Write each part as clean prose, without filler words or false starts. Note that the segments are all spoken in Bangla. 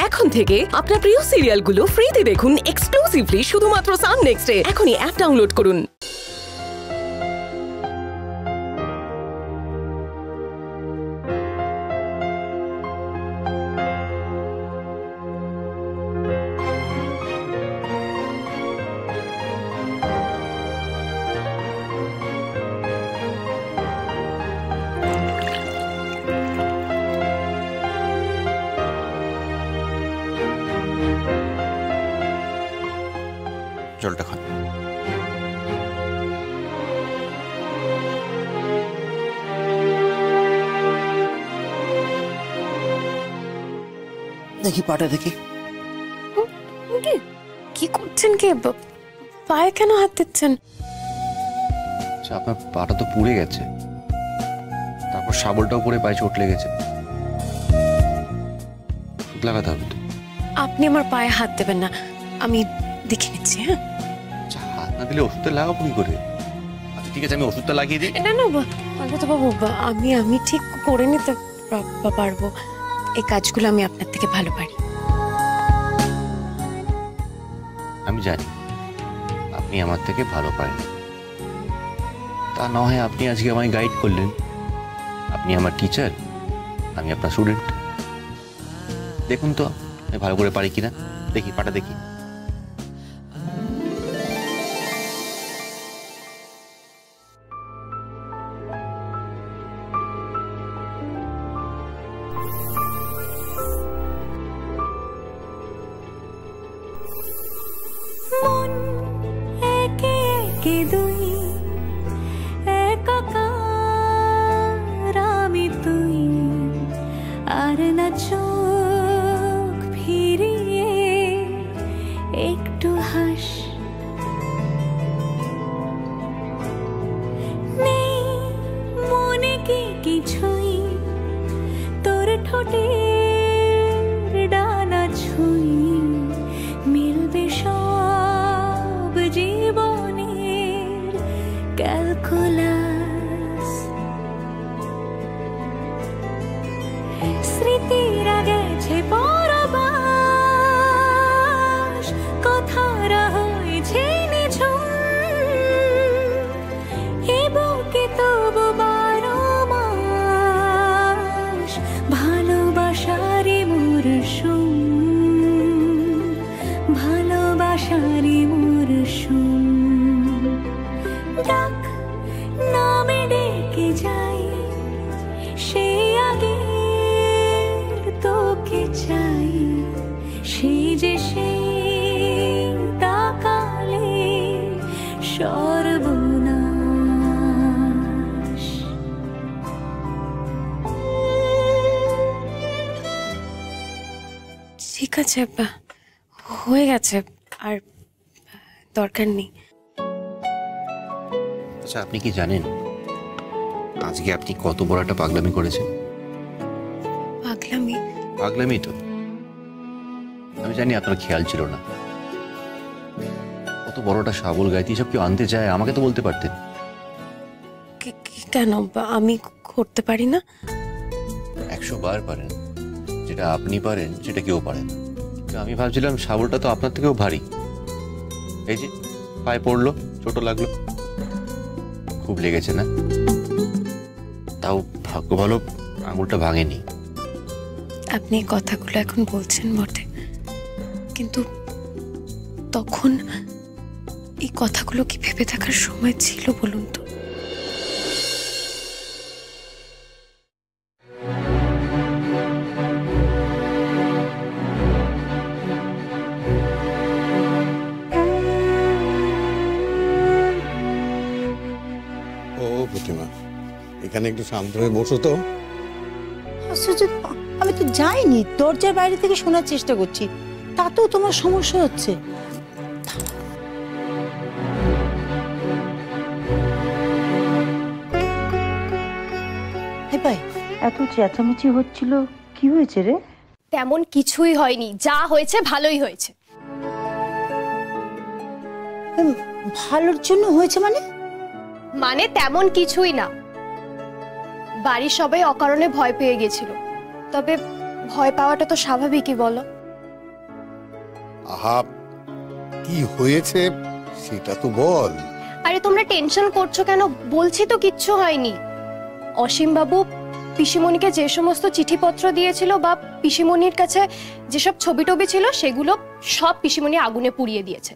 এখন থেকে আপনার প্রিয় সিরিয়ালগুলো ফ্রিতে দেখুন এক্সক্লুসিভলি শুধুমাত্র সান নেক্সটে। এখনই অ্যাপ ডাউনলোড করুন। জলটা খান। দেখি পাটা দেখি। কি করছেন? কে পায়ে কেন হাত দিচ্ছেন? আপনার পাটা তো পুড়ে গেছে, তারপর শাবলটাও পরে পায়ে চোট লেগেছে, লাগাতে হবে তো। আপনি আমার পায়ে হাত দেবেন না, আমি দেখে নিচ্ছি। হ্যাঁ, হাত না দিলে ওষুধটা লাগাবো কি করে? আচ্ছা ঠিক আছে, আমি ওষুধটা লাগিয়ে দিই। না না তো বাবু, আমি ঠিক করে নিতে পারবো। এই কাজগুলো আমি আপনার থেকে ভালো পারি। আমি জানি আপনি আমার থেকে ভালো পারেন, তা না হয় আপনি আজকে আমায় গাইড করলেন। আপনি আমার টিচার, আমি আপনার স্টুডেন্ট। দেখুন তো আমি ভালো করে পারি কিনা। দেখি পাটা দেখি। চোখ ফিরিয়ে একটু হাস, নেই মনে কি কিছুই, তোর ঠোঁটের ডানা ছুঁই, মিলবে সব জীবনের ক্যালকুলাস। স্মৃতিরা গেছে পরবাস, কথারা হয়েছে নিঝুম, এ বুকে তবু 12 মাস ভালোবাসারই মরশুম, ভালোবাসারই মরশুম। ডাক নামে ডেকে যাই, সে আগে তোকে চাই, সেই যে সেই তাকালে সর্বনাশ। ঠিক আছে, হয়ে গেছে, আর দরকার নেই। আচ্ছা আপনি কি জানেন আজকে আপনি কত বড় একটা পাগলামি করেছেন? পাগলামি তো আমি জানি আপনার খেয়াল ছিল না। কত বড়টা শাবল গাইতে সব কেউ আনতে চায়, আমাকে তো বলতে পারতেন। কেন আমি করতে পারি না? 100 বার পারেন, যেটা আপনি পারেন সেটা কেউ পারে না। আমি ভাবছিলাম শাবলটা তো আপনার থেকেও ভারী। এই যে পায়ে পড়লো, ছোট লাগলো, খুব লেগেছে না? তাও ভাগ্য ভালো আঙুলটা ভাঙেনি। আপনি এই কথাগুলো এখন বলছেন বটে, কিন্তু তখন এই কথাগুলো কি ভেবে থাকার সময় ছিল বলুন তো? ও প্রতিমা, এখানে একটু শান্ত হয়ে বসো তো। আমি তো যাইনি, দরজার বাইরে থেকে শোনার চেষ্টা করছি, তাতেও তোমার সমস্যা হচ্ছে। এত চেঁচামেচি হচ্ছিল, কি হয়েছে রে? তেমন কিছুই হয়নি, যা হয়েছে ভালোই হয়েছে। ভালোর জন্য হয়েছে মানে? মানে তেমন কিছুই না, বাড়ির সবাই অকারণে ভয় পেয়ে গেছিল। তবে ভয় পাওয়াটা তো স্বাভাবিকই বলো। আহা, কি হয়েছে সেটা তো বল। আরে তোমরা টেনশন করছো কেন? বলছি তো কিচ্ছু হয়নি। অসীম বাবু পিসিমণিকে যে সমস্ত চিঠিপত্র দিয়েছিল বা পিসিমণির কাছে যেসব ছবি টবি ছিল সেগুলো সব পিসিমণি আগুনে পুড়িয়ে দিয়েছে।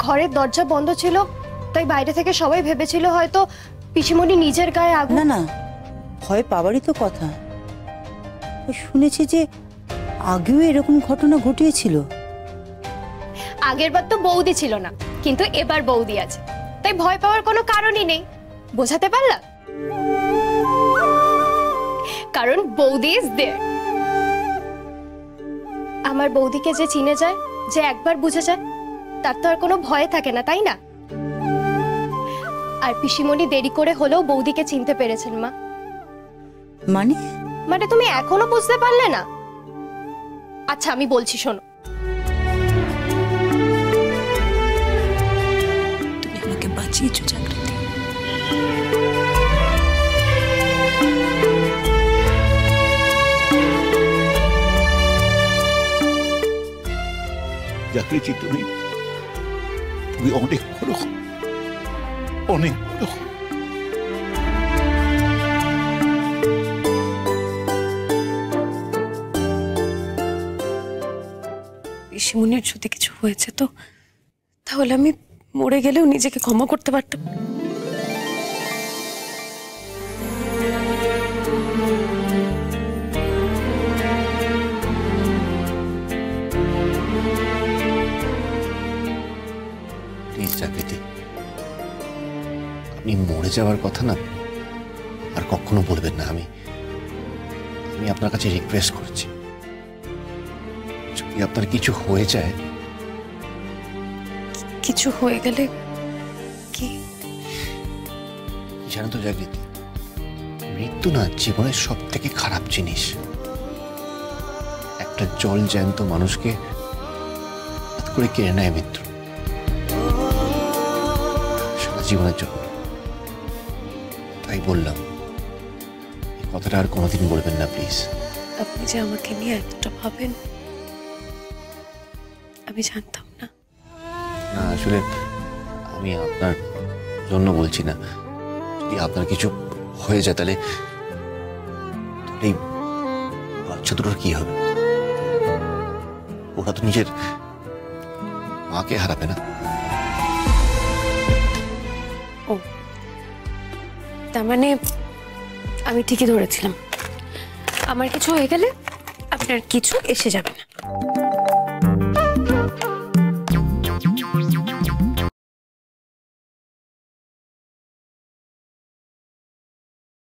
ঘরের দরজা বন্ধ ছিল, তাই বাইরে থেকে সবাই ভেবেছিল হয়তো পিসিমণি নিজের গায়ে আগুন। না না, ভয় পাওয়ারই তো কথা। শুনেছি যে আগেও এরকম ঘটনা ঘটিয়েছিল। আগের বার তো বৌদি ছিল না, কিন্তু এবার বৌদি আছে, তাই ভয় পাওয়ার কোনো কারণই নেই। বোঝাতে পারলাম? কারণ বৌদি ইজ দেয়ার। আমার বৌদিকে যে চিনে যায়, যে একবার বুঝে যায়, তার তো আর কোনো ভয় থাকে না, তাই না? আর পিসিমণি দেরি করে হলেও বৌদিকে চিনতে পেরেছেন মা। মানে মানে তুমি এখনো বুঝতে পারলে না? আচ্ছা আমি বলছি, শোনো। তুমি আমাকে বাঁচিয়েছো জাগৃতি। জাগৃতি, তুমি অনেক বড়, অনেক বড়। পিসিমণির যদি কিছু হয়েছে তো তাহলে আমি মরে গেলেও নিজেকে ক্ষমা করতে পারতাম। প্লিজ জাগৃতি, আপনি মরে যাওয়ার কথা না আর কখনো বলবেন না। আমি আপনার কাছে রিকোয়েস্ট করছি, যদি আপনার কিছু হয়ে যায়। কিছু হয়ে গেলে কি জানো তো জাগৃতি, মৃত্যু না জীবনের সব থেকে খারাপ জিনিস। একটা জল জ্যান্ত মানুষকে হঠাৎ করে কেড়ে নেয় মৃত্যু, সারা জীবনের জন্য। তাই বললাম, এই কথাটা আর কোনোদিন বলবেন না প্লিজ। আপনি যে আমাকে নিয়ে এতটা ভাবেন আমি জানতাম না। না, আসলে আমি আপনার জন্য বলছি না। যদি আপনার কিছু হয়ে যায় তাহলে এই বাচ্চা দুটোর কি হবে? ওরা তো নিজের মাকে হারাবে না। ও, তার মানে আমি ঠিকই ধরেছিলাম, আমার কিছু হয়ে গেলে আপনার কিছু এসে যাবে না।